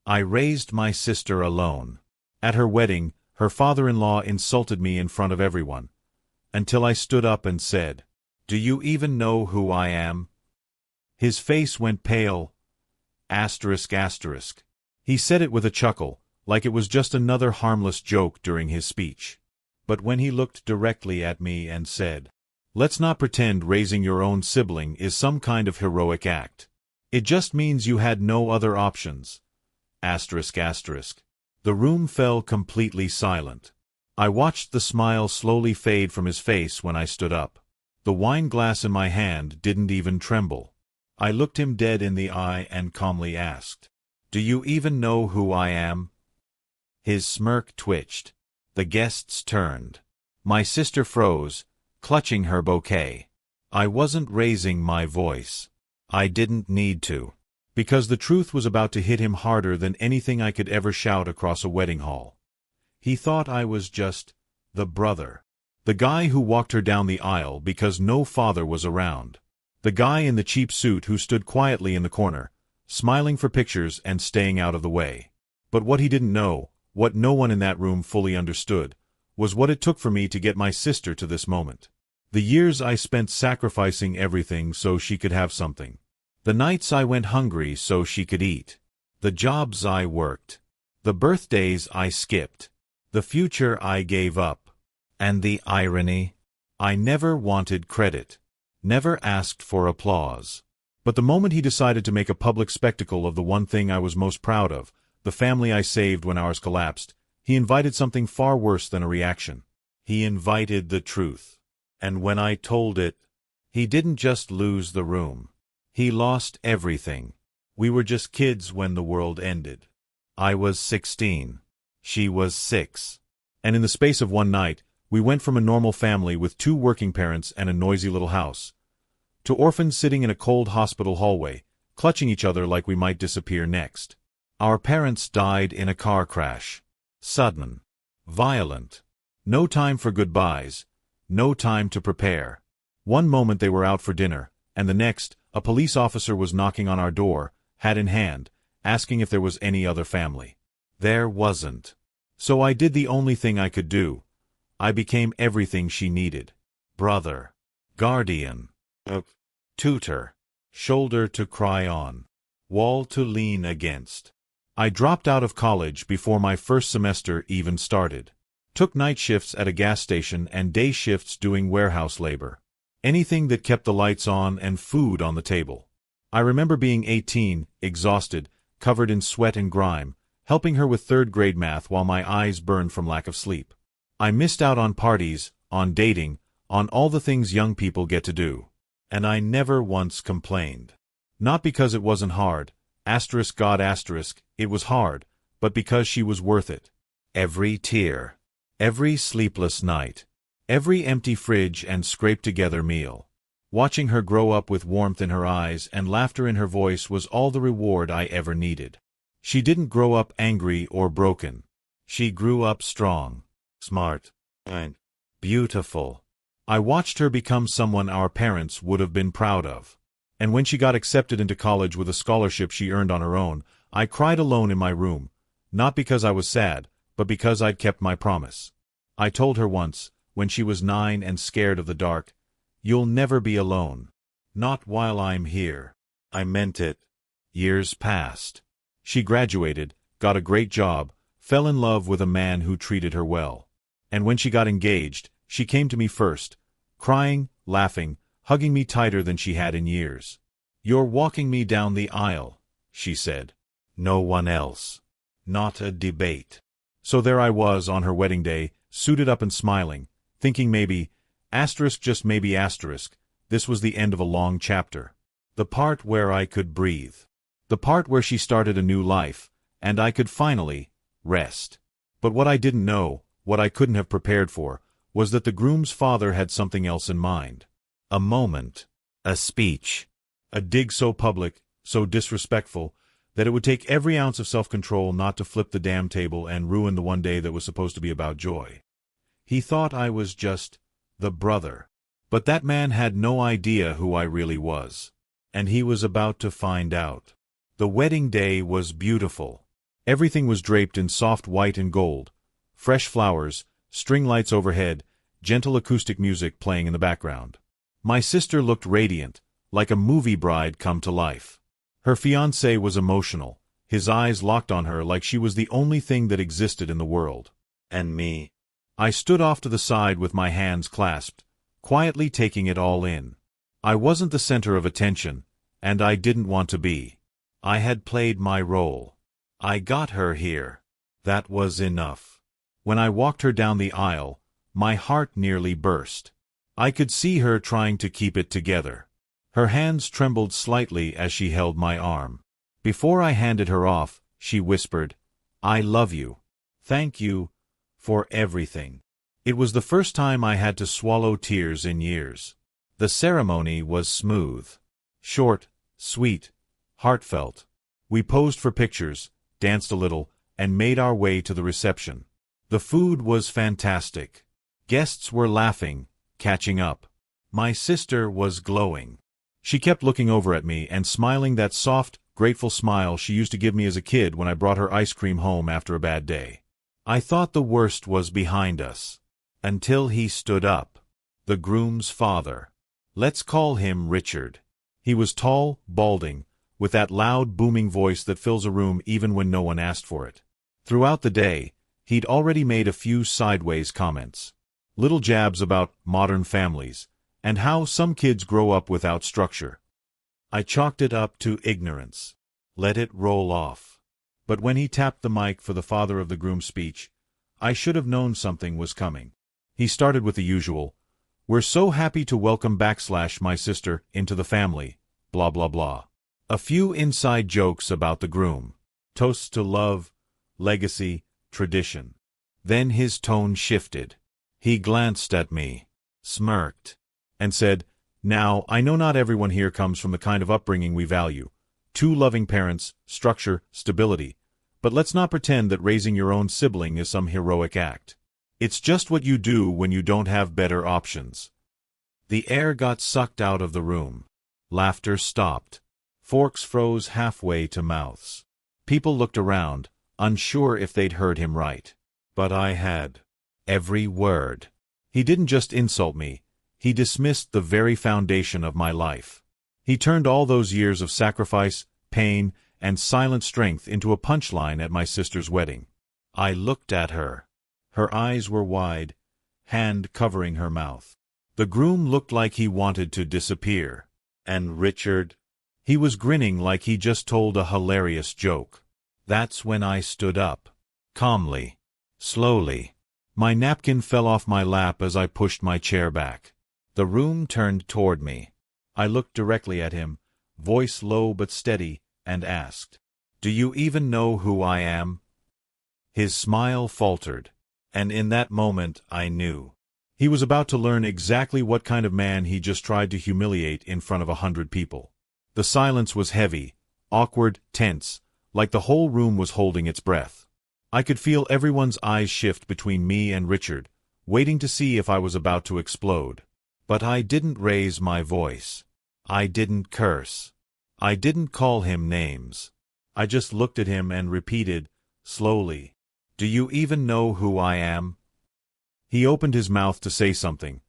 I raised my sister alone. At her wedding, her father-in-law insulted me in front of everyone, until I stood up and said, "Do you even know who I am?" His face went pale. ***. He said it with a chuckle, like it was just another harmless joke during his speech. But when he looked directly at me and said, "Let's not pretend raising your own sibling is some kind of heroic act. It just means you had no other options." The room fell completely silent. I watched the smile slowly fade from his face when I stood up. The wine glass in my hand didn't even tremble. I looked him dead in the eye and calmly asked, "Do you even know who I am?" His smirk twitched. The guests turned. My sister froze, clutching her bouquet. I wasn't raising my voice. I didn't need to, because the truth was about to hit him harder than anything I could ever shout across a wedding hall. He thought I was just the brother. The guy who walked her down the aisle because no father was around. The guy in the cheap suit who stood quietly in the corner, smiling for pictures and staying out of the way. But what he didn't know, what no one in that room fully understood, was what it took for me to get my sister to this moment. The years I spent sacrificing everything so she could have something. The nights I went hungry so she could eat. The jobs I worked. The birthdays I skipped. The future I gave up. And the irony? I never wanted credit. Never asked for applause. But the moment he decided to make a public spectacle of the one thing I was most proud of, the family I saved when ours collapsed, he invited something far worse than a reaction. He invited the truth. And when I told it, he didn't just lose the room. He lost everything. We were just kids when the world ended. I was 16. She was 6. And in the space of one night, we went from a normal family with 2 working parents and a noisy little house, to orphans sitting in a cold hospital hallway, clutching each other like we might disappear next. Our parents died in a car crash. Sudden. Violent. No time for goodbyes. No time to prepare. One moment they were out for dinner, and the next, a police officer was knocking on our door, hat in hand, asking if there was any other family. There wasn't. So I did the only thing I could do. I became everything she needed. Brother. Guardian. Tutor. Shoulder to cry on. Wall to lean against. I dropped out of college before my first semester even started. Took night shifts at a gas station and day shifts doing warehouse labor. Anything that kept the lights on and food on the table. I remember being 18, exhausted, covered in sweat and grime, helping her with third-grade math while my eyes burned from lack of sleep. I missed out on parties, on dating, on all the things young people get to do. And I never once complained. Not because it wasn't hard, it was hard, but because she was worth it. Every tear. Every sleepless night. Every empty fridge and scraped-together meal. Watching her grow up with warmth in her eyes and laughter in her voice was all the reward I ever needed. She didn't grow up angry or broken. She grew up strong. Smart. And beautiful. I watched her become someone our parents would have been proud of. And when she got accepted into college with a scholarship she earned on her own, I cried alone in my room, not because I was sad, but because I'd kept my promise. I told her once, when she was 9 and scared of the dark, "You'll never be alone. Not while I'm here." I meant it. Years passed. She graduated, got a great job, fell in love with a man who treated her well. And when she got engaged, she came to me first, crying, laughing, hugging me tighter than she had in years. "You're walking me down the aisle," she said. No one else. Not a debate. So there I was on her wedding day, suited up and smiling, thinking maybe, just maybe, this was the end of a long chapter. The part where I could breathe. The part where she started a new life, and I could finally rest. But what I didn't know, what I couldn't have prepared for, was that the groom's father had something else in mind. A moment. A speech. A dig so public, so disrespectful, that it would take every ounce of self-control not to flip the damn table and ruin the one day that was supposed to be about joy. He thought I was just the brother. But that man had no idea who I really was. And he was about to find out. The wedding day was beautiful. Everything was draped in soft white and gold. Fresh flowers, string lights overhead, gentle acoustic music playing in the background. My sister looked radiant, like a movie bride come to life. Her fiancé was emotional, his eyes locked on her like she was the only thing that existed in the world. And me. I stood off to the side with my hands clasped, quietly taking it all in. I wasn't the center of attention, and I didn't want to be. I had played my role. I got her here. That was enough. When I walked her down the aisle, my heart nearly burst. I could see her trying to keep it together. Her hands trembled slightly as she held my arm. Before I handed her off, she whispered, "I love you. Thank you for everything." It was the first time I had to swallow tears in years. The ceremony was smooth. Short, sweet, heartfelt. We posed for pictures, danced a little, and made our way to the reception. The food was fantastic. Guests were laughing, catching up. My sister was glowing. She kept looking over at me and smiling that soft, grateful smile she used to give me as a kid when I brought her ice cream home after a bad day. I thought the worst was behind us. Until he stood up. The groom's father. Let's call him Richard. He was tall, balding, with that loud, booming voice that fills a room even when no one asked for it. Throughout the day, he'd already made a few sideways comments. Little jabs about modern families, and how some kids grow up without structure. I chalked it up to ignorance. Let it roll off. But when he tapped the mic for the father of the groom's speech, I should have known something was coming. He started with the usual, "We're so happy to welcome my sister into the family, blah blah blah." A few inside jokes about the groom. Toasts to love, legacy, tradition. Then his tone shifted. He glanced at me, smirked, and said, "Now, I know not everyone here comes from the kind of upbringing we value. 2 loving parents, structure, stability. But let's not pretend that raising your own sibling is some heroic act. It's just what you do when you don't have better options." The air got sucked out of the room. Laughter stopped. Forks froze halfway to mouths. People looked around, unsure if they'd heard him right. But I had. Every word. He didn't just insult me. He dismissed the very foundation of my life. He turned all those years of sacrifice, pain, and silent strength into a punchline at my sister's wedding. I looked at her. Her eyes were wide, hand covering her mouth. The groom looked like he wanted to disappear. And Richard? He was grinning like he just told a hilarious joke. That's when I stood up. Calmly. Slowly. My napkin fell off my lap as I pushed my chair back. The room turned toward me. I looked directly at him, voice low but steady, and asked, "Do you even know who I am?" His smile faltered. And in that moment I knew. He was about to learn exactly what kind of man he just tried to humiliate in front of 100 people. The silence was heavy, awkward, tense, like the whole room was holding its breath. I could feel everyone's eyes shift between me and Richard, waiting to see if I was about to explode. But I didn't raise my voice. I didn't curse. I didn't call him names. I just looked at him and repeated, slowly, "Do you even know who I am?" He opened his mouth to say something,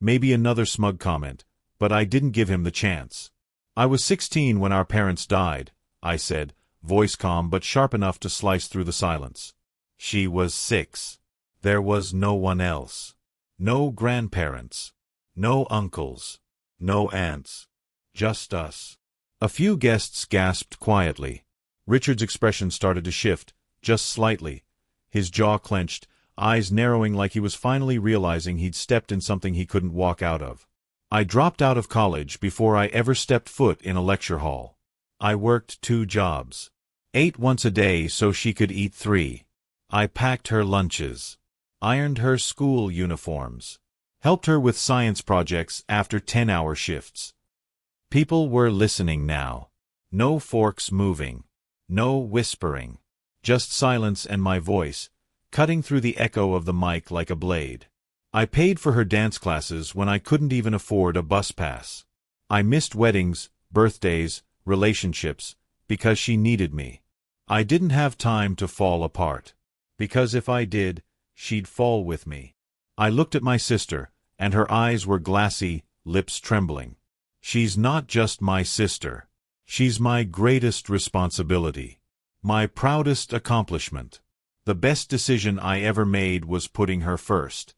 maybe another smug comment, but I didn't give him the chance. "I was 16 when our parents died," I said, voice calm but sharp enough to slice through the silence. "She was 6. There was no one else. No grandparents. No uncles. No aunts. Just us." A few guests gasped quietly. Richard's expression started to shift, just slightly. His jaw clenched, eyes narrowing like he was finally realizing he'd stepped in something he couldn't walk out of. I dropped out of college before I ever stepped foot in a lecture hall. I worked 2 jobs. Ate once a day so she could eat 3. I packed her lunches. Ironed her school uniforms. Helped her with science projects after 10-hour shifts. People were listening now. No forks moving. No whispering. Just silence and my voice, cutting through the echo of the mic like a blade. I paid for her dance classes when I couldn't even afford a bus pass. I missed weddings, birthdays, relationships, because she needed me. I didn't have time to fall apart. Because if I did, she'd fall with me. I looked at my sister, and her eyes were glassy, lips trembling. She's not just my sister. She's my greatest responsibility. My proudest accomplishment. The best decision I ever made was putting her first.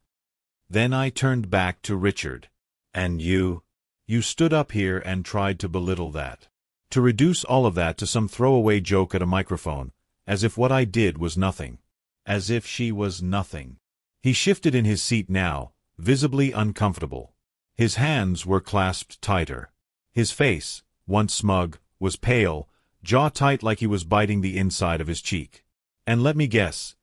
Then I turned back to Richard. And you? You stood up here and tried to belittle that. To reduce all of that to some throwaway joke at a microphone, as if what I did was nothing. As if she was nothing. He shifted in his seat now, visibly uncomfortable. His hands were clasped tighter. His face, once smug, was pale, jaw tight like he was biting the inside of his cheek. And let me guess,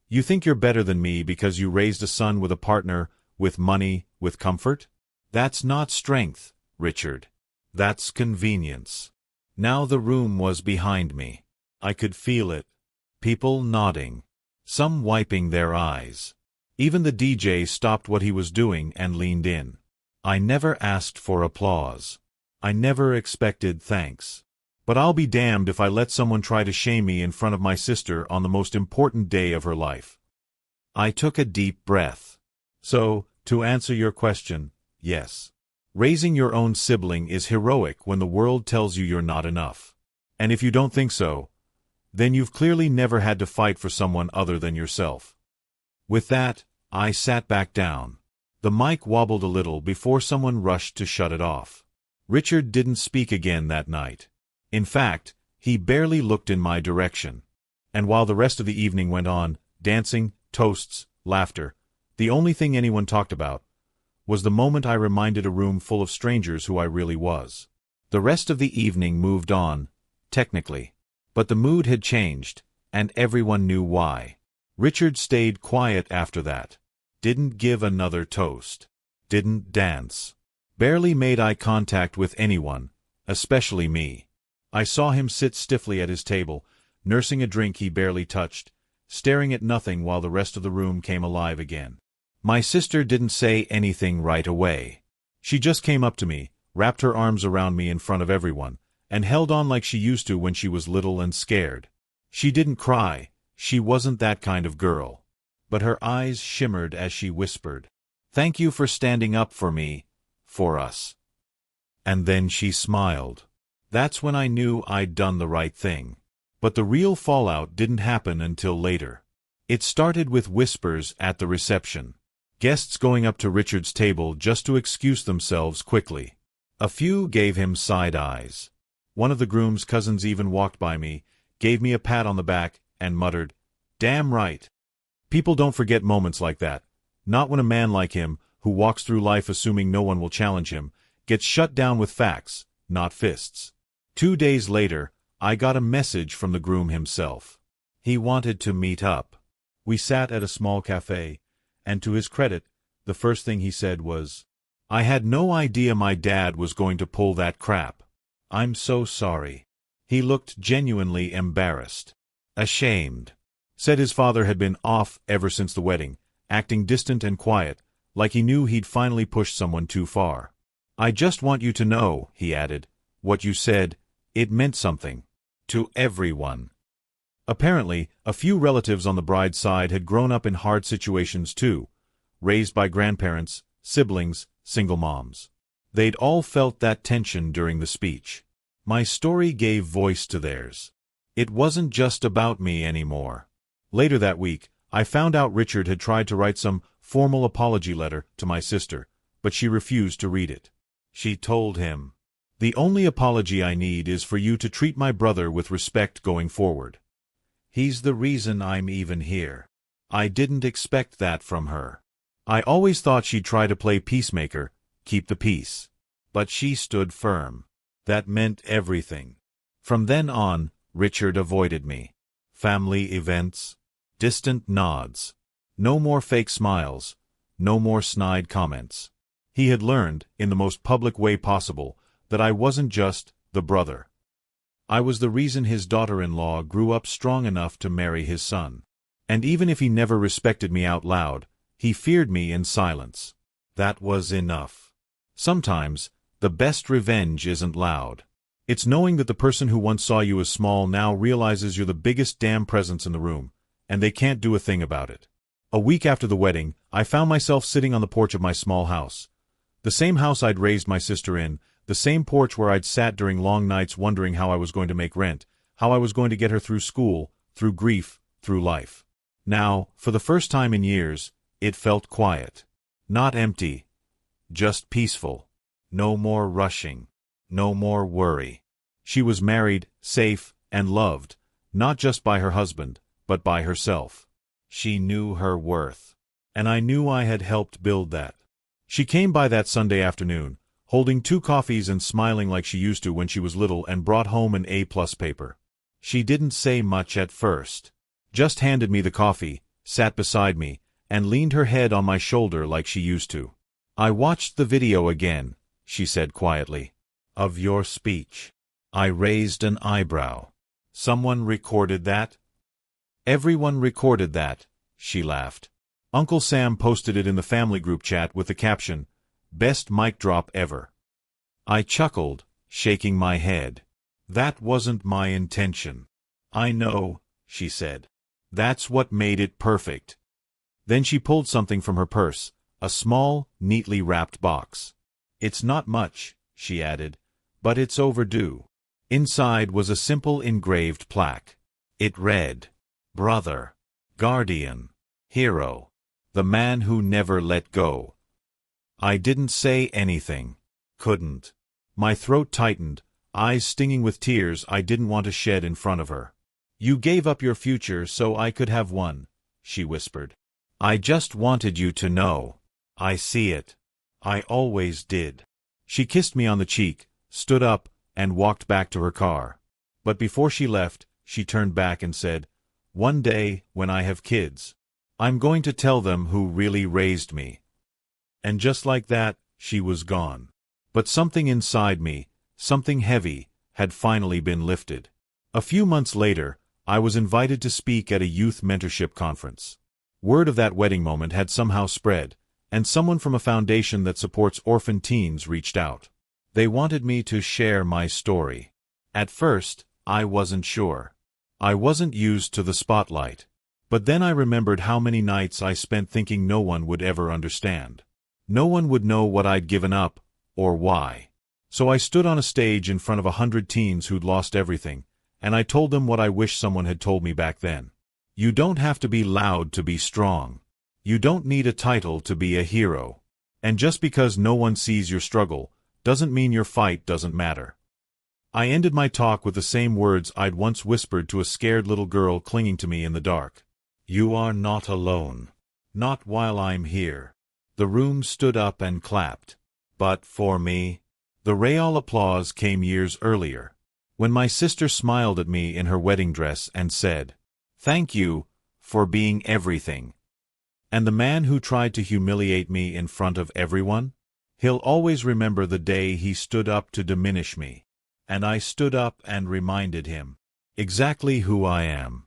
you think you're better than me because you raised a son with a partner, with money, with comfort? That's not strength, Richard. That's convenience. Now the room was behind me. I could feel it. People nodding. Some wiping their eyes. Even the DJ stopped what he was doing and leaned in. I never asked for applause. I never expected thanks. But I'll be damned if I let someone try to shame me in front of my sister on the most important day of her life. I took a deep breath. So, to answer your question, yes. Raising your own sibling is heroic when the world tells you you're not enough. And if you don't think so, then you've clearly never had to fight for someone other than yourself. With that, I sat back down. The mic wobbled a little before someone rushed to shut it off. Richard didn't speak again that night. In fact, he barely looked in my direction. And while the rest of the evening went on, dancing, toasts, laughter, the only thing anyone talked about was the moment I reminded a room full of strangers who I really was. The rest of the evening moved on, technically. But the mood had changed, and everyone knew why. Richard stayed quiet after that. Didn't give another toast. Didn't dance. Barely made eye contact with anyone, especially me. I saw him sit stiffly at his table, nursing a drink he barely touched, staring at nothing while the rest of the room came alive again. My sister didn't say anything right away. She just came up to me, wrapped her arms around me in front of everyone, and held on like she used to when she was little and scared. She didn't cry. She wasn't that kind of girl. But her eyes shimmered as she whispered, "Thank you for standing up for me, for us." And then she smiled. That's when I knew I'd done the right thing. But the real fallout didn't happen until later. It started with whispers at the reception. Guests going up to Richard's table just to excuse themselves quickly. A few gave him side eyes. One of the groom's cousins even walked by me, gave me a pat on the back, and muttered, "Damn right." People don't forget moments like that. Not when a man like him, who walks through life assuming no one will challenge him, gets shut down with facts, not fists. 2 days later, I got a message from the groom himself. He wanted to meet up. We sat at a small cafe, and to his credit, the first thing he said was, "I had no idea my dad was going to pull that crap. I'm so sorry." He looked genuinely embarrassed. Ashamed. Said his father had been off ever since the wedding, acting distant and quiet, like he knew he'd finally pushed someone too far. "I just want you to know," he added, "what you said, it meant something. To everyone." Apparently, a few relatives on the bride's side had grown up in hard situations too, raised by grandparents, siblings, single moms. They'd all felt that tension during the speech. My story gave voice to theirs. It wasn't just about me anymore. Later that week, I found out Richard had tried to write some formal apology letter to my sister, but she refused to read it. She told him, "The only apology I need is for you to treat my brother with respect going forward. He's the reason I'm even here." I didn't expect that from her. I always thought she'd try to play peacemaker, keep the peace. But she stood firm. That meant everything. From then on, Richard avoided me. Family events, distant nods. No more fake smiles, no more snide comments. He had learned, in the most public way possible, that I wasn't just the brother. I was the reason his daughter-in-law grew up strong enough to marry his son. And even if he never respected me out loud, he feared me in silence. That was enough. Sometimes, the best revenge isn't loud. It's knowing that the person who once saw you as small now realizes you're the biggest damn presence in the room, and they can't do a thing about it. A week after the wedding, I found myself sitting on the porch of my small house. The same house I'd raised my sister in, the same porch where I'd sat during long nights wondering how I was going to make rent, how I was going to get her through school, through grief, through life. Now, for the first time in years, it felt quiet. Not empty. Just peaceful. No more rushing. No more worry. She was married, safe, and loved, not just by her husband, but by herself. She knew her worth. And I knew I had helped build that. She came by that Sunday afternoon, holding 2 coffees and smiling like she used to when she was little, and brought home an A+ paper. She didn't say much at first. Just handed me the coffee, sat beside me, and leaned her head on my shoulder like she used to. "I watched the video again," she said quietly, "of your speech." I raised an eyebrow. "Someone recorded that?" "Everyone recorded that," she laughed. "Uncle Sam posted it in the family group chat with the caption, 'Best mic drop ever.'" I chuckled, shaking my head. "That wasn't my intention." "I know," she said. "That's what made it perfect." Then she pulled something from her purse, a small, neatly wrapped box. "It's not much," she added, "but it's overdue." Inside was a simple engraved plaque. It read, "Brother, Guardian, Hero, the man who never let go." I didn't say anything. Couldn't. My throat tightened, eyes stinging with tears I didn't want to shed in front of her. "You gave up your future so I could have one," she whispered. "I just wanted you to know. I see it. I always did." She kissed me on the cheek, stood up, and walked back to her car. But before she left, she turned back and said, "One day, when I have kids, I'm going to tell them who really raised me." And just like that, she was gone. But something inside me, something heavy, had finally been lifted. A few months later, I was invited to speak at a youth mentorship conference. Word of that wedding moment had somehow spread, and someone from a foundation that supports orphan teens reached out. They wanted me to share my story. At first, I wasn't sure. I wasn't used to the spotlight. But then I remembered how many nights I spent thinking no one would ever understand. No one would know what I'd given up, or why. So I stood on a stage in front of 100 teens who'd lost everything, and I told them what I wish someone had told me back then. You don't have to be loud to be strong. You don't need a title to be a hero. And just because no one sees your struggle, doesn't mean your fight doesn't matter. I ended my talk with the same words I'd once whispered to a scared little girl clinging to me in the dark. "You are not alone. Not while I'm here." The room stood up and clapped. But for me, the real applause came years earlier, when my sister smiled at me in her wedding dress and said, "Thank you for being everything." And the man who tried to humiliate me in front of everyone? He'll always remember the day he stood up to diminish me. And I stood up and reminded him exactly who I am.